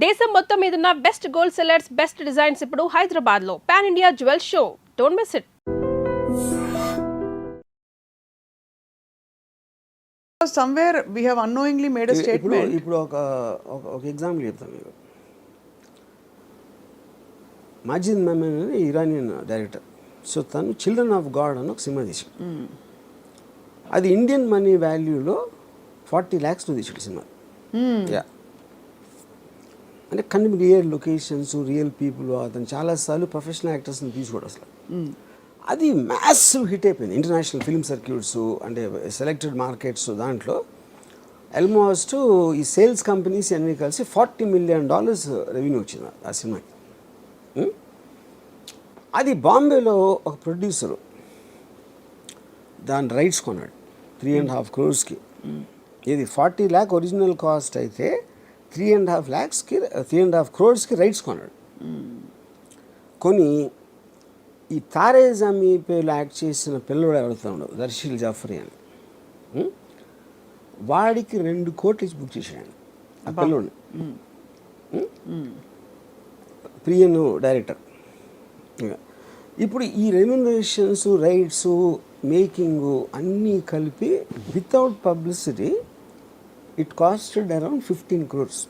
దేశం మొత్తం మీదున్న best gold sellers, best designs ఇప్పుడు హైదరాబాద్ లో pan India jewel show. Don't miss it. Somewhere we have unknowingly made a statement. ఇప్పుడు ఒక ఎగ్జాంపుల్ చెప్తాను మీకు. మాజిద్ మమన్ అని ఇరానియన్ డైరెక్టర్. సో తను చిల్డ్రన్ ఆఫ్ గాడ్ అని ఒక సినిమా తీసాడు. అది ఇండియన్ మనీ వాల్యూలో 40 lakhs తీసాడు సినిమా. అంటే కొన్ని రియల్ లొకేషన్స్, రియల్ పీపుల్, అతను చాలాసార్లు ప్రొఫెషనల్ యాక్టర్స్ని తీసుకోడు అసలు. అది మ్యాసివ్ హిట్ అయిపోయింది ఇంటర్నేషనల్ ఫిల్మ్ సర్క్యూట్స్, అంటే సెలెక్టెడ్ మార్కెట్స్. దాంట్లో ఆల్మోస్ట్ ఈ సేల్స్ కంపెనీస్ అన్నీ కలిసి $40 million రెవెన్యూ వచ్చింది ఆ సినిమాకి. అది బాంబేలో ఒక ప్రొడ్యూసరు దాని రైట్స్ కొన్నాడు 3.5 crores. ఇది 40 lakh ఒరిజినల్ కాస్ట్ అయితే 3.5 crores రైట్స్ కొన్నాడు. కొని ఈ తారే జమీ పేలో యాక్ట్ చేసిన పిల్లడు ఎవరితో ఉండవు, దర్శిల్ జాఫరీ అని, వాడికి 2 కోట్లు ఇచ్చి బుక్ చేశాడు ఆ పిల్లోడిని. ప్రియను డైరెక్టర్. ఇప్పుడు ఈ రెమ్యునరేషన్స్, రైట్స్, మేకింగ్ అన్నీ కలిపి without publicity it costed around 15 crores.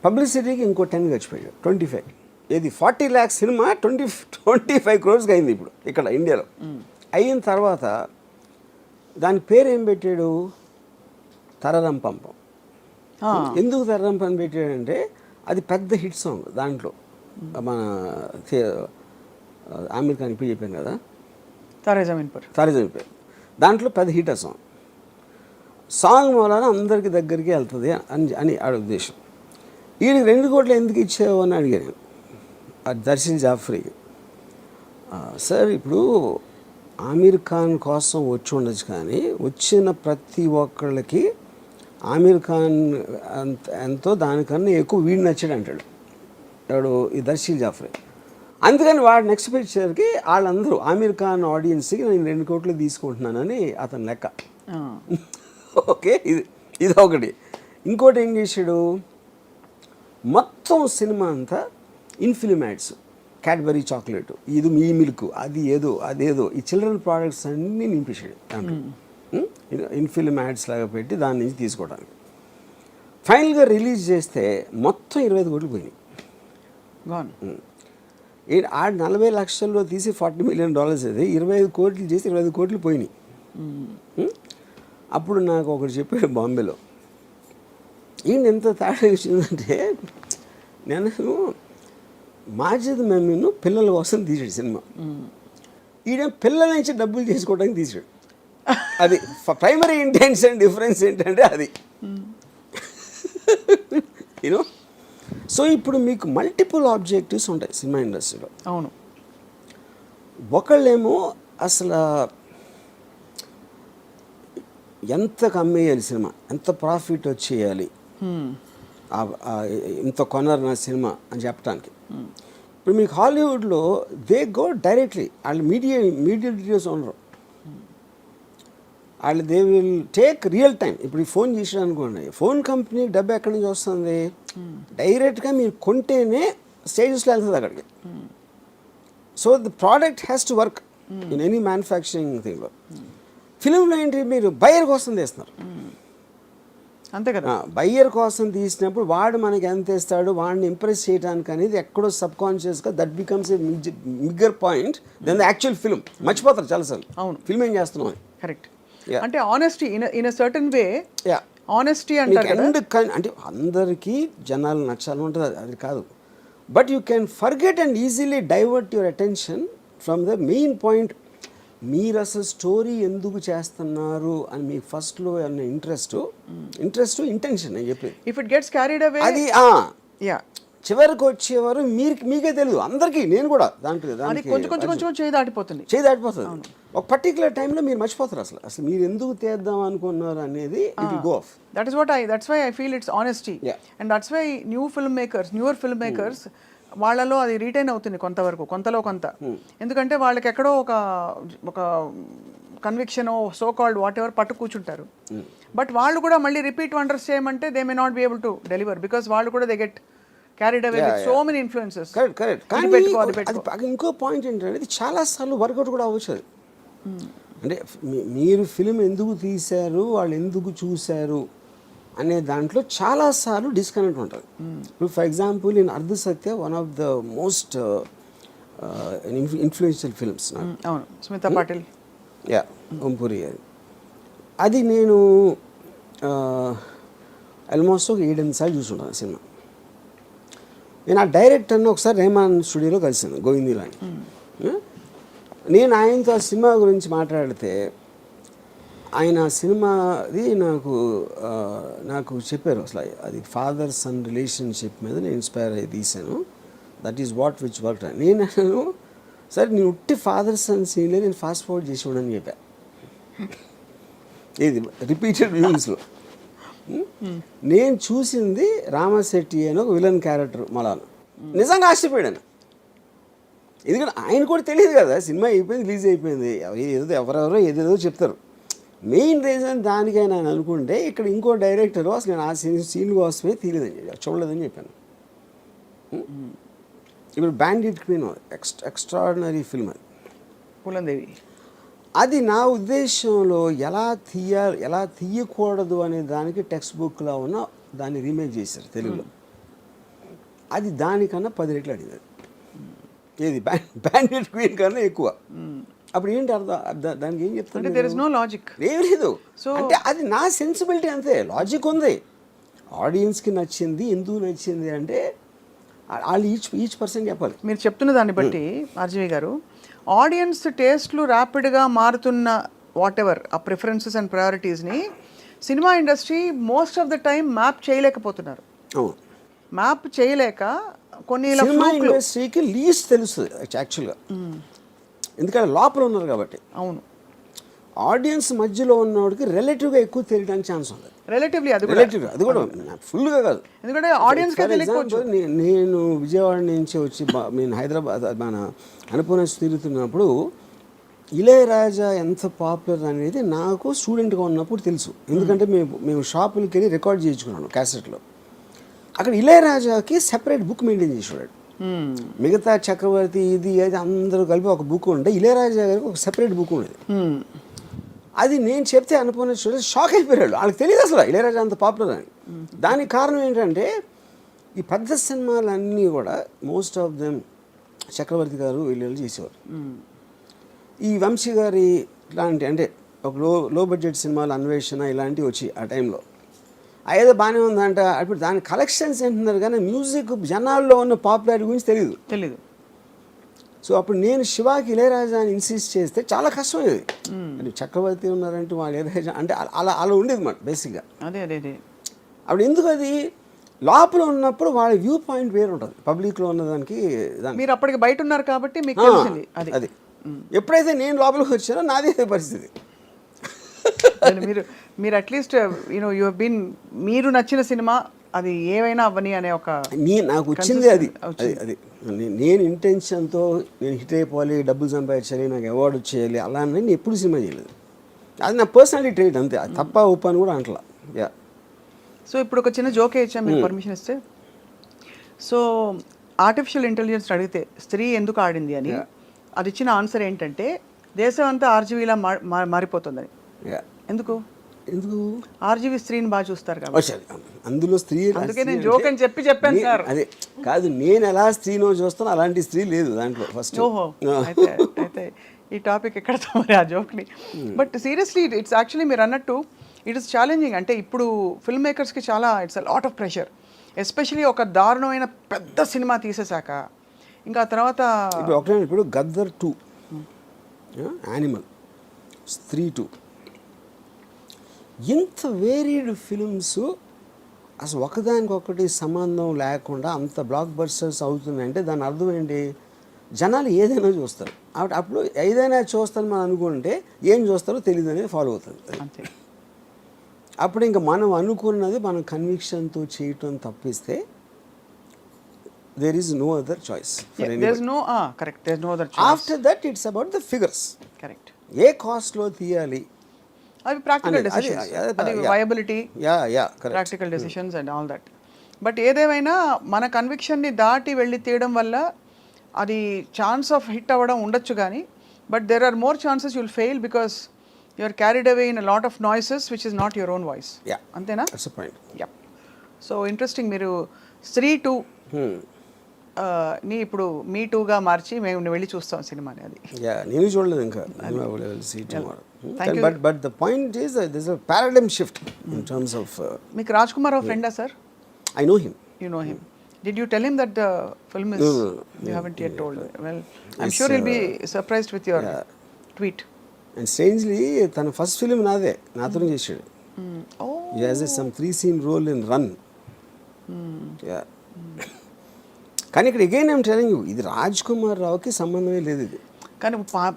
పబ్లిసిటీకి ఇంకో 10 గడిచిపోయాడు, 25. ఇది 40 lakhs సినిమా 25 crores అయింది ఇప్పుడు ఇక్కడ ఇండియాలో. అయిన తర్వాత దాని పేరు ఏం పెట్టాడు, తరరం పంపం. ఎందుకు తరరం పంపం పెట్టాడంటే అది పెద్ద హిట్ సాంగ్. దాంట్లో మన ఆమిర్ ఖాన్ ఇప్పుడు చెప్పాను కదా, తారే జమీన్ పర్. దాంట్లో పెద్ద హిట్ ఆ సాంగ్ మూలాన అందరికి దగ్గరికి వెళ్తుంది అని ఆడ ఉద్దేశం. వీడికి 2 కోట్లు ఎందుకు ఇచ్చావు అని అడిగాను దర్శిల్ జాఫరీకి. సార్ ఇప్పుడు ఆమిర్ ఖాన్ కోసం వచ్చి ఉండొచ్చు, కానీ వచ్చిన ప్రతి ఒక్కళ్ళకి ఆమిర్ ఖాన్ ఎంతో దానికన్నా ఎక్కువ వీడు నచ్చాడు అంటాడు వాడు ఈ దర్శిల్ జాఫరీ. అందుకని వాడు నెక్స్ట్ పిక్చర్కి వాళ్ళందరూ ఆమిర్ ఖాన్ ఆడియన్స్కి నేను 2 కోట్లు తీసుకుంటున్నానని అతని లెక్క. ఓకే, ఇది ఒకటి. ఇంకోటి ఏం చేశాడు, మొత్తం సినిమా అంతా ఇన్ఫిలిమ్ యాడ్స్, క్యాడ్బరీ చాక్లెట్, ఇది మీ మిల్క్, అదేదో ఈ చిల్డ్రన్ ప్రోడక్ట్స్ అన్నీ నింపేశాడు దాంట్లో. ఇన్ఫిలిమ్ యాడ్స్ లాగా పెట్టి దాని నుంచి తీసుకోవడానికి. ఫైనల్గా రిలీజ్ చేస్తే మొత్తం 25 కోట్లు పోయినాయి. ఆడ 40 లక్షల్లో తీసి $40 million అది 25 కోట్లు చేసి 25 కోట్లు పోయినాయి. అప్పుడు నాకు ఒకటి చెప్పాడు బాంబేలో, ఈయన ఎంత తేడా వచ్చిందంటే, నేను మాజిద్ మమీను పిల్లల కోసం తీసాడు సినిమా, ఈయన పిల్లల నుంచి డబ్బులు చేసుకోవడానికి తీసాడు. అది ప్రైమరీ ఇంటెన్షన్ డిఫరెన్స్ ఏంటంటే అది యూనో. సో ఇప్పుడు మీకు మల్టిపుల్ ఆబ్జెక్టివ్స్ ఉంటాయి సినిమా ఇండస్ట్రీలో. అవును. ఒకళ్ళేమో అసలు ఎంత కమ్మేయాలి సినిమా, ఎంత ప్రాఫిట్ వచ్చేయాలి, ఇంత కొనరు నా సినిమా అని చెప్పడానికి. ఇప్పుడు మీకు హాలీవుడ్లో దే గో డైరెక్ట్లీ, వాళ్ళు మీడియా డీటెయిల్స్ ఉండరు, వాళ్ళు they will take real time. ఇప్పుడు ఈ ఫోన్ చేసాడు అనుకోండి, ఫోన్ కంపెనీ డబ్బు ఎక్కడి నుంచి వస్తుంది, డైరెక్ట్గా మీరు కొంటేనే స్టేజెస్లో వెళ్తుంది అక్కడికి. So the product has to work in any manufacturing థింగ్లో. ఫిలింలో ఏంటి, మీరు బయ్యర్ కోసం తీస్తున్నారు అంతే కదా. బయ్యర్ కోసం తీసినప్పుడు వాడు మనకి ఎంత ఇస్తాడు, వాడిని ఇంప్రెస్ చేయడానికి అనేది ఎక్కడో సబ్ కాన్షియస్గా that becomes a bigger point then the actual film. మర్చిపోతారు చాలాసార్లు అవును ఫిల్మ్ ఏం చేస్తున్నాం అని. కరెక్ట్. అంటే honesty in a certain way, honesty అంటారు అంటే అందరికీ జనాలు నచ్చాలని ఉంటుంది, అది కాదు. But you can forget and easily divert your attention from the main point. మీరు అసలు స్టోరీ ఎందుకు చేస్తున్నారు అని మీకు ఫస్ట్లో అన్న ఇంట్రెస్ట్ ఇంటెన్షన్ అని చెప్పి, if it gets carried away అది చివరికి వచ్చేవారు మీకే తెలియదు, అందరికీ. నేను కూడా దాంట్లో కొంచెం చేయి దాటిపోతుంది. ఒక పర్టికులర్ టైంలో మీరు మర్చిపోతారు అసలు మీరు ఎందుకు తీద్దాం అనుకున్నారు అనేది. It will go off. That's why I feel it's honesty. And that's why newer film makers వాళ్ళలో అది రీటైన్ అవుతుంది కొంతవరకు, కొంతలో కొంత. ఎందుకంటే వాళ్ళకి ఎక్కడో ఒక conviction, so called what ever పట్టు కూర్చుంటారు. బట్ వాళ్ళు కూడా మళ్ళీ రిపీట్ వండర్స్ చేయమంటే they may not be able to deliver because వాళ్ళు కూడా they get carried away with so many influences. Correct కానీ అది ఇంకో పాయింట్ ఏంటంటే ఇది చాలాసార్లు వర్కౌట్ కూడా అవ్వచ్చు అది. అంటే మీరు ఫిలిం ఎందుకు తీశారు, వాళ్ళు ఎందుకు చూశారు అనే దాంట్లో చాలాసార్లు డిస్కనెక్ట్ ఉంటుంది. ఇప్పుడు for example in Ardh Satya one of the most influential films. అవును, స్మితా పాటిల్. యా, ఓంపురి. అది నేను ఆల్మోస్ట్ ఒక 7-8 సార్లు చూసుంటాను సినిమా. నేను ఆ డైరెక్టర్ని ఒకసారి రెహమాన్ స్టూడియోలో కలిసాను, గోవిందీలో అని. నేను ఆయనతో ఆ సినిమా గురించి మాట్లాడితే ఆయన సినిమాది నాకు చెప్పారు అసలు అది ఫాదర్ సన్ రిలేషన్షిప్ మీద నేను ఇన్స్పైర్ అయ్యి తీశాను, that is what which work. నేను అన్నాను, సరే నేను ఉట్టి ఫాదర్ సన్ సీన్లే నేను ఫాస్ట్ ఫార్వర్డ్ చేసి ఉండని చెప్పా. ఇది రిపీటెడ్ వ్యూస్లో నేను చూసింది రామశెట్టి అని ఒక విలన్ క్యారెక్టర్ మలాను. నిజంగా ఆశ్చర్యపోయాను, ఎందుకంటే ఆయన కూడా తెలియదు కదా, సినిమా అయిపోయింది, రిలీజ్ అయిపోయింది, ఎవరెవరో ఏదేదో చెప్తారు. మెయిన్ రీజన్ దానికైనా నేను అనుకుంటే ఇక్కడ ఇంకో డైరెక్టర్ అసలు నేను ఆ సీన్ కోసమే తీయలేదని చూడలేదని చెప్పాను. ఇప్పుడు బ్యాండిట్ క్వీన్ ఎక్స్ట్రాడినరీ ఫిల్మ్ అది, పూలందేవి. అది నా ఉద్దేశంలో ఎలా తీయకూడదు అనే దానికి టెక్స్ట్ బుక్లో ఉన్న దాన్ని రీమేక్ చేశారు తెలుగులో. అది దానికన్నా 10 రెట్లు అడిగింది. ఏది బ్యాండిట్ క్వీన్ కన్నా ఎక్కువ. అప్పుడు ఏంటి అర్థం, దానికి ఏం చెప్తాను, దేర్ ఇస్ నో లాజిక్, ఏం లేదు. సో అంటే అది నా సెన్సిబిలిటీ అంతే, లాజిక్ ఉంది. ఆడియన్స్కి నచ్చింది, ఎందుకు నచ్చింది అంటే వాళ్ళు ఈచ్ పర్సన్ చెప్పాలి. మీరు చెప్తున్న దాన్ని బట్టి ఆర్జీవి గారు, ఆడియన్స్ టేస్ట్లు ర్యాపిడ్గా మారుతున్న వాట్ ఎవర్ ఆ ప్రిఫరెన్సెస్ అండ్ ప్రయారిటీస్ని cinema industry most of the time map చేయలేకపోతున్నారు. మ్యాప్ చేయలేక కొన్ని సినిమా ఇండస్ట్రీకి లీస్ట్ తెలుస్తుంది యాక్చువల్గా, ఎందుకంటే లోపల ఉన్నారు కాబట్టి. అవును, ఆడియన్స్ మధ్యలో ఉన్నవాడికి రిలేటివ్గా ఎక్కువ తెలియడానికి ఛాన్స్ ఉంది. రిలేటివ్లీ అది కూడా ఫుల్గా కాదు, ఎందుకంటే ఆడియన్స్కి తెలియకపోవచ్చు. నేను విజయవాడ నుంచి వచ్చి నేను హైదరాబాద్ మన అనుపూర్ణ తిరుగుతున్నప్పుడు ఇళయరాజా ఎంత పాపులర్ అనేది నాకు స్టూడెంట్గా ఉన్నప్పుడు తెలుసు. ఎందుకంటే మేము షాపులకి వెళ్ళి రికార్డ్ చేయించుకున్నాను క్యాసెట్లో. అక్కడ ఇళయరాజాకి సెపరేట్ బుక్ మెయింటైన్ చేసేవాడు. మిగతా చక్రవర్తి ఇది అది అందరూ కలిపి ఒక బుక్ ఉంటే ఇళయరాజా గారికి ఒక సెపరేట్ బుక్ ఉండేది. అది నేను చెప్తే అనుకున్న షాక్ అయిపోయాడు, వాళ్ళకి తెలియదు అసలు ఇళయరాజా అంత పాపులర్ అని. దానికి కారణం ఏంటంటే ఈ పెద్ద సినిమాలన్నీ కూడా మోస్ట్ ఆఫ్ దెమ్ చక్రవర్తి గారు వీళ్ళు చేసేవారు. ఈ వంశీ గారి ఇలాంటి అంటే ఒక లో బడ్జెట్ సినిమాలు అన్వేషణ ఇలాంటివి వచ్చి ఆ టైంలో ఏదో బాగానే ఉందంట. అప్పుడు దాని కలెక్షన్స్ ఏంటున్నారు కానీ మ్యూజిక్ జనాల్లో ఉన్న పాపులారిటీ గురించి తెలీదు. సో అప్పుడు నేను శివాకి ఇళయరాజా అని ఇన్సిస్ట్ చేస్తే చాలా కష్టమయ్యేది. అంటే చక్రవర్తి ఉన్నారంటే వాళ్ళు ఇళయరాజా అంటే అలా ఉండేది మాట బేసిక్గా. అదే అప్పుడు ఎందుకు అది లోపల ఉన్నప్పుడు వాళ్ళ వ్యూ పాయింట్ వేరు ఉంటుంది, పబ్లిక్లో ఉన్నదానికి. మీరు అప్పటికి బయట ఉన్నారు కాబట్టి మీకు తెలిసింది అది. ఎప్పుడైతే నేను లోపలికి వచ్చానో నాదే పరిస్థితి. మీరు at least you know you have been, మీరు నచ్చిన సినిమా అది ఏమైనా అవ్వని అనే ఒక నాకు వచ్చింది అది. నేను ఇంటెన్షన్తో నేను హిట్ అయిపోవాలి, డబ్బులు సంపాదించాలి, నాకు అవార్డు వచ్చేయాలి అలా అని నేను ఎప్పుడు సినిమా చేయలేదు. అది నా పర్సనాలిటీ ట్రేట్ అంతే, అది తప్ప ఒప్పు అని కూడా అంటలా. యా. సో ఇప్పుడు ఒక చిన్న జోకే ఇచ్చాం మీరు పర్మిషన్ ఇస్తే. సో ఆర్టిఫిషియల్ ఇంటెలిజెన్స్ అడిగితే స్త్రీ ఎందుకు ఆడింది అని అది ఇచ్చిన ఆన్సర్ ఏంటంటే దేశం అంతా ఆర్జీవీలా మారిపోతుందని. ఎందుకు ఆర్జీవీ స్త్రీని బాగా చూస్తారు కాబట్టి. అందులో స్త్రీ అందుకే నేను జోక్ అని చెప్పాను సార్. అదే కాదు, నేను ఎలా స్త్రీనో చూస్తాను అలాంటి స్త్రీ లేదు దాంట్లో ఫస్ట్. ఓహో, అయితే ఈ టాపిక్ ఎక్కడతో మరి ఆ జోక్ని. బట్ సీరియస్లీ ఇట్స్ యాక్చువల్లీ మీరు అన్నట్టు ఇట్ ఇస్ ఛాలెంజింగ్. అంటే ఇప్పుడు ఫిల్మ్ మేకర్స్కి చాలా it's a lot of pressure, especially ఒక దారుణమైన పెద్ద సినిమా తీసేశాక ఇంకా తర్వాత ఇప్పుడు గద్దర్ 2, యానిమల్, స్త్రీ 2, ఇంత వేరీడ్ ఫిల్మ్స్ అసలు ఒకదానికొకటి సంబంధం లేకుండా అంత బ్లాక్ బస్టర్స్ అవుతున్నాయంటే దాని అర్థం ఏంటి, జనాలు ఏదైనా చూస్తారు. అప్పుడు ఏదైనా చూస్తారని మనం అనుకుంటే ఏం చూస్తారో తెలియదు అనేది ఫాలో అవుతుంది. అంతే. అప్పుడు ఇంకా మనం అనుకున్నది మనం కన్విక్షన్తో చేయటం తప్పిస్తే there is no other choice for anybody. There's no correct, there's no other choice. After that it's about the figures. Correct. ఏ కాస్ట్లో తీయాలి, అవి ప్రాక్టికల్ అది- డెసిషన్స్, అది- అది yeah. Viability, yeah correct. Practical decisions and all that. But ఏదేమైనా మన కన్విక్షన్ని దాటి వెళ్ళి తీయడం వల్ల అది ఛాన్స్ ఆఫ్ హిట్ అవ్వడం ఉండొచ్చు కానీ, but there are more chances you'll fail because you are carried away in a lot of noises which is not your own voice. Yeah అంతేనా? That's point. Yeah. So interesting. మీరు స్త్రీ 2 ని ఇప్పుడు మీ 2గా మార్చి మేము వెళ్ళి చూస్తాం సినిమాని. అది యా నేను చూడలేదు ఇంకా. But the point is this a paradigm shift in terms of. మీకు రాజ్ కుమార్ రావు ఫ్రెండా sir? I know him. You know him. Did you tell him that the film is? No. You haven't yet told. Well, I'm sure he'll be surprised with your tweet. And strangely తన first film నాతోనే చేశాడు. Oh. He has some 3-scene role in Run. Yeah. కానీ ఇక్కడ again I'm telling you, ఇది రాజ్ కుమార్ రావుకి సంబంధమే లేదు. ఇది కానీ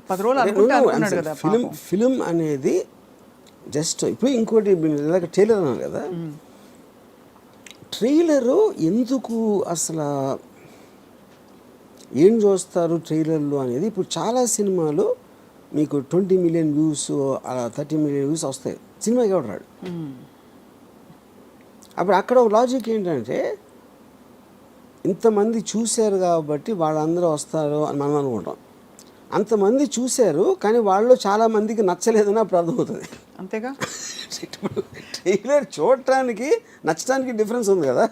10 రోజులు అనుకున్నాడు కదా. ఫిలిం అనేది జస్ట్ ఇప్పుడు ఇంకోటి ట్రైలర్ అన్నారు కదా, ట్రైలరు ఎందుకు అసలు ఏం చూస్తారు ట్రైలర్లు అనేది. ఇప్పుడు చాలా సినిమాలు మీకు 20 మిలియన్ వ్యూస్ అలా 30 మిలియన్ వ్యూస్ వస్తాయి, సినిమా ఎవడు రాడు. అప్పుడు అక్కడ ఒక లాజిక్ ఏంటంటే ఇంతమంది చూశారు కాబట్టి వాళ్ళందరూ వస్తారు అని మనం అనుకుంటాం. అంతమంది చూశారు కానీ వాళ్ళు చాలామందికి నచ్చలేదని అప్పుడు అర్థమవుతుంది. అంతేగా. ఇప్పుడు ట్రైలర్ చూడటానికి నచ్చడానికి డిఫరెన్స్ ఉంది కదా.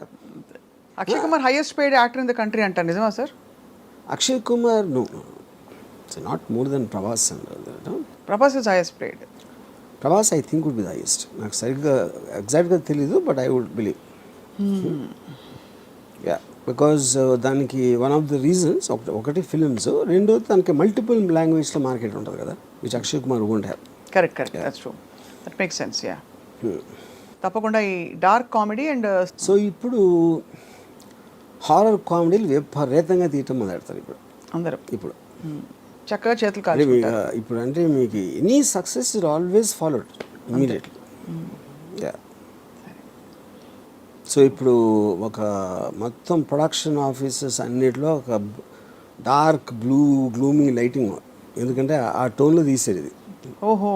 Akshay Kumar highest paid actor in the country అంటారు, నిజమా sir? Akshay Kumar no, it's not more than Prabhas. Prabhas is highest paid. Prabhas I think would be the highest. నాకు సరిగ్గా ఎగ్జాక్ట్గా తెలీదు, but I would believe. Yeah, because దానికి వన్ ఆఫ్ ద రీజన్స్ ఒకటి films, రెండోది దానికి మల్టిపుల్ లాంగ్వేజ్లో మార్కెట్ ఉంటుంది కదా, which Akshay Kumar won't have. Correct, that's true, that makes sense. Yeah, తప్పకుండా ఈ డార్క్ కామెడీ అండ్ సో ఇప్పుడు హారర్ కామెడీలు విపరీతంగా తీయటం మొదలెడతారు ఇప్పుడు అందరూ. ఇప్పుడు చక్కగా చేతులు అంటే కాదు. ఇప్పుడు అంటే మీకు any success is always followed immediately. Yeah, so ఇప్పుడు ఒక మొత్తం ప్రొడక్షన్ ఆఫీసెస్ అన్నిటిలో ఒక డార్క్ గ్లూమీ లైటింగ్, ఎందుకంటే ఆ టోన్లో తీసేది ఇది. ఓహో,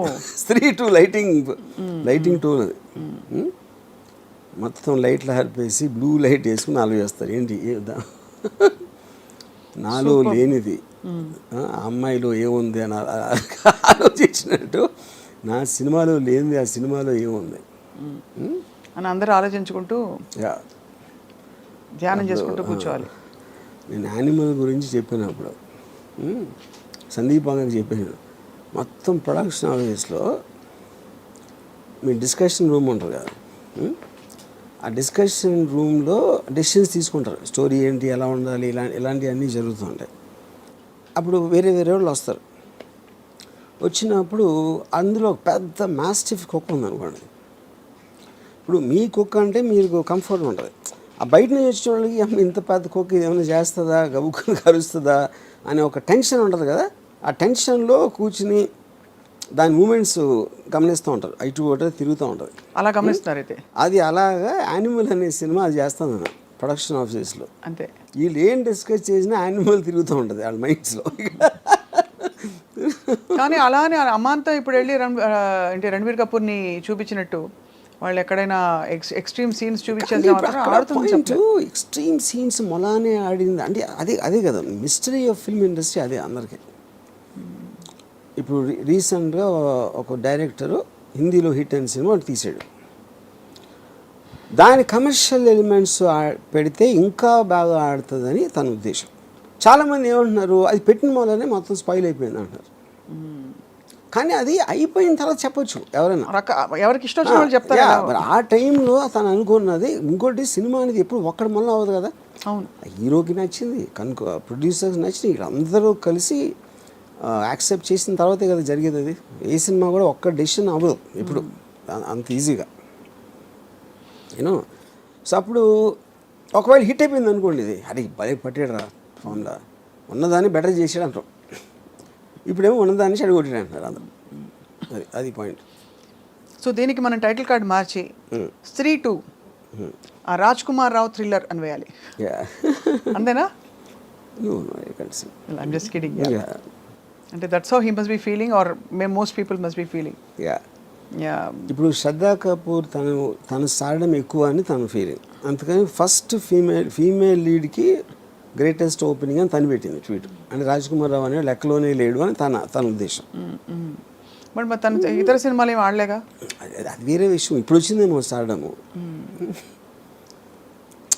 3-2 లైటింగ్ టోన్ అది. మొత్తం లైట్లు హరిపేసి బ్లూ లైట్ వేసుకుని నాలుగు చేస్తారు. ఏంటి నాలో లేనిది అమ్మాయిలో ఏముంది అని ఆలోచించినట్టు నా సినిమాలో లేనిది ఆ సినిమాలో ఏముంది అని అందరూ ఆలోచించుకుంటూ ధ్యానం చేసుకుంటూ కూర్చోవాలి. నేను యానిమల్ గురించి చెప్పినప్పుడు సందీప్ అంగకి చెప్పాను, మొత్తం ప్రొడక్షన్ ఆఫీస్లో మీ డిస్కషన్ రూమ్ ఉంటుంది కదా, ఆ డిస్కషన్ రూమ్లో డెసిషన్స్ తీసుకుంటారు. స్టోరీ ఏంటి, ఎలా ఉండాలి, ఇలాంటివన్నీ జరుగుతూ ఉంటాయి. అప్పుడు వేరే వాళ్ళు వస్తారు. వచ్చినప్పుడు అందులో పెద్ద మాస్టిఫ్ కుక్క ఉందనుకోండి. ఇప్పుడు మీ కుక్క అంటే మీకు కంఫర్ట్ ఉంటుంది. ఆ బయట నుంచి వచ్చిన వాళ్ళకి ఇంత పెద్ద కుక్క ఇది ఏమైనా చేస్తుందా, గబుక్కుని కరుస్తుందా అనే ఒక టెన్షన్ ఉంటుంది కదా. ఆ టెన్షన్లో కూర్చుని దాని మూమెంట్స్ గమనిస్తూ ఉంటారు, ఇటు ఒకటి తిరుగుతూ ఉంటుంది. అలా గమనిస్తున్నారు అయితే. అది అలాగా యానిమల్ అనే సినిమా అది చేస్తాను నేను ప్రొడక్షన్ ఆఫీసెస్లో. అంతే, వీళ్ళు ఏం డిస్కస్ చేసినా యానిమల్ తిరుగుతూ ఉంటుంది వాళ్ళ మైండ్స్లో. కానీ అలానే అమాంతం ఇప్పుడు వెళ్ళి అంటే రణబీర్ కపూర్ని చూపించినట్టు వాళ్ళు ఎక్కడైనా ఎక్స్ట్రీమ్ సీన్స్ చూపించేది ఎక్స్ట్రీమ్ సీన్స్ మొలానే ఆడింది అంటే అదే కదా మిస్టరీ ఆఫ్ ఫిల్మ్ ఇండస్ట్రీ. అదే అందరికీ. ఇప్పుడు రీసెంట్గా ఒక డైరెక్టరు హిందీలో హిట్ అయిన సినిమా తీసాడు. దాని కమర్షియల్ ఎలిమెంట్స్ పెడితే ఇంకా బాగా ఆడుతుందని తన ఉద్దేశం. చాలామంది ఏమంటున్నారు, అది పెట్టిన వల్లనే మొత్తం స్పాయిల్ అయిపోయింది అంటారు. కానీ అది అయిపోయిన తర్వాత చెప్పొచ్చు ఎవరైనా, ఎవరికి ఇష్టం వచ్చిన వాళ్ళు చెప్తారు. ఆ టైంలో తను అనుకున్నది. ఇంకోటి సినిమా అనేది ఎప్పుడు ఒక్కడి మళ్ళీ అవ్వదు కదా. అవును, హీరోకి నచ్చింది, కనుక ప్రొడ్యూసర్కి నచ్చింది, ఇక్కడ అందరూ కలిసి యాక్సెప్ట్ చేసిన తర్వాతే కదా జరిగేది. అది ఏ సినిమా కూడా ఒక్క డెసిషన్ అవ్వదు ఇప్పుడు అంత ఈజీగా, యూనో. సో అప్పుడు ఒకవేళ హిట్ అయిపోయింది అనుకోండి, ఇది అరే భలే పట్టాడు రా ఫామ్లా, ఉన్నదాన్ని బెటర్ చేసాడు అంటారు. ఇప్పుడేమో ఉన్నదాన్ని చెడగొట్టాడు అంటున్నారు అందరూ. అది పాయింట్. సో దీనికి మనం టైటిల్ కార్డ్ మార్చి స్త్రీ 2 ఆ రాజ్ కుమార్ రావు థ్రిల్లర్ అని వేయాలి. అంతేనా? I'm just kidding. అంటే that's how he must be feeling or most people must be feeling. Yeah ఇప్పుడు శ్రద్ధా కపూర్ తన సాడడం ఎక్కువ అని తన ఫీలింగ్, అందుకని ఫస్ట్ ఫీమేల్ లీడ్కి గ్రేటెస్ట్ ఓపెనింగ్ అని తను పెట్టింది ట్వీట్. అంటే రాజ్ కుమార్ రావు అనే లెక్కలోనే లేడు అని తన ఉద్దేశం. బట్ మరి తన ఇతర సినిమాలు ఏమి ఆడలేగా? అది వేరే విషయం. ఇప్పుడు వచ్చిందేమో సాడము,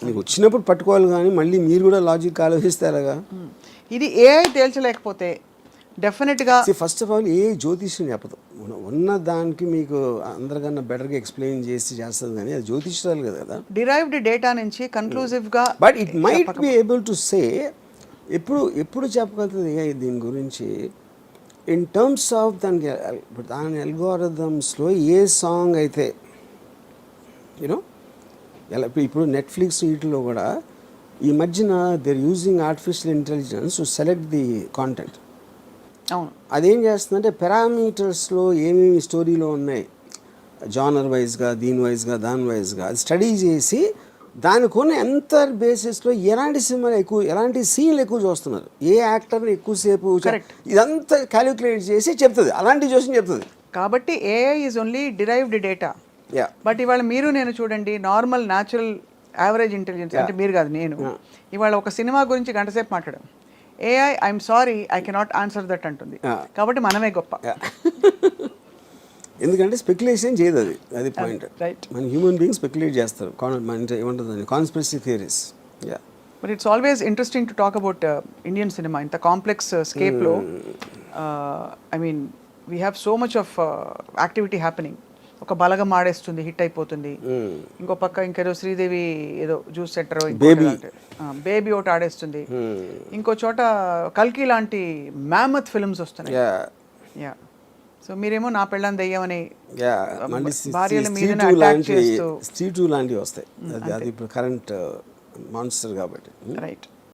నీకు వచ్చినప్పుడు పట్టుకోవాలి, కానీ మళ్ళీ మీరు కూడా లాజిక్ ఆలోచిస్తే అలాగా. ఇది ఏఐ తేల్చలేకపోతే డెఫినెట్గా ఫస్ట్ ఆఫ్ ఆల్ ఏ జ్యోతిష్యం చెప్పదు, ఉన్న దానికి మీకు అందరికన్నా బెటర్గా ఎక్స్ప్లెయిన్ చేస్తుంది, కానీ అది జ్యోతిష్యాలు కదా. డిరైవ్డ్ డేటా నుంచి కన్క్లూజివ్గా but it might be able to say, ఎప్పుడు చెప్పగలుగుతుంది AI దీని గురించి ఇన్ టర్మ్స్ ఆఫ్ దాని అల్గోరిథమ్స్లో ఏ సాంగ్ అయితే యూనో ఎలా. ఇప్పుడు నెట్ఫ్లిక్స్ వీటిలో కూడా ఈ మధ్యన they're using artificial intelligence to select the content. అవును, అదేం చేస్తుందంటే పారామీటర్స్లో ఏమేమి స్టోరీలో ఉన్నాయి జానర్ వైజ్గా, దీని వైజ్గా, దాని వైజ్గా అది స్టడీ చేసి దానికున్న ఎంత బేసిస్లో ఎలాంటి సినిమాలు ఎక్కువ, ఎలాంటి సీన్లు ఎక్కువ చూస్తున్నారు, ఏ యాక్టర్ని ఎక్కువసేపు, ఇదంతా క్యాలిక్యులేట్ చేసి చెప్తుంది, అలాంటి చూసి చెప్తుంది. కాబట్టి AI is only derived data. But ఇవాళ మీరు నేను చూడండి, నార్మల్ న్యాచురల్ యావరేజ్ ఇంటెలిజెన్స్ అంటే మీరు కాదు నేను, ఇవాళ ఒక సినిమా గురించి గంటసేపు మాట్లాడాం, AI I'm sorry I cannot answer that అంటుంది. కాబట్టి మనమే గొప్ప. ఎందుకంటే స్పెక్యులేషన్ చేయదు, అది పాయింట్. రైట్. మన హ్యూమన్ బీయింగ్ స్పెక్యులేట్ చేస్తారు, ఏమంటుంది conspiracy theories. But it's always interesting to talk about Indian cinema. ఇంత కాంప్లెక్స్ స్కేప్లో I mean we have so much of activity happening. ఒక బలగం ఆడేస్తుంది, హిట్ అయిపోతుంది. ఇంకో పక్క ఇంకేదో శ్రీదేవి ఏదో జ్యూస్ సెంటర్ బేబీ ఒకటి ఆడేస్తుంది. ఇంకో చోట కల్కి లాంటి మ్యామత్ ఫిల్మ్స్ వస్తున్నాయి. యా, సో మీరేమో నా పెళ్ళాన్ని దెయ్యమని భార్యల మీద అటాక్ చేస్తూ స్ట్రీట్ లాంటివి వస్తాయి. అది ఇప్పుడు కరెంట్ మాన్స్టర్ కాబట్టి. రైట్.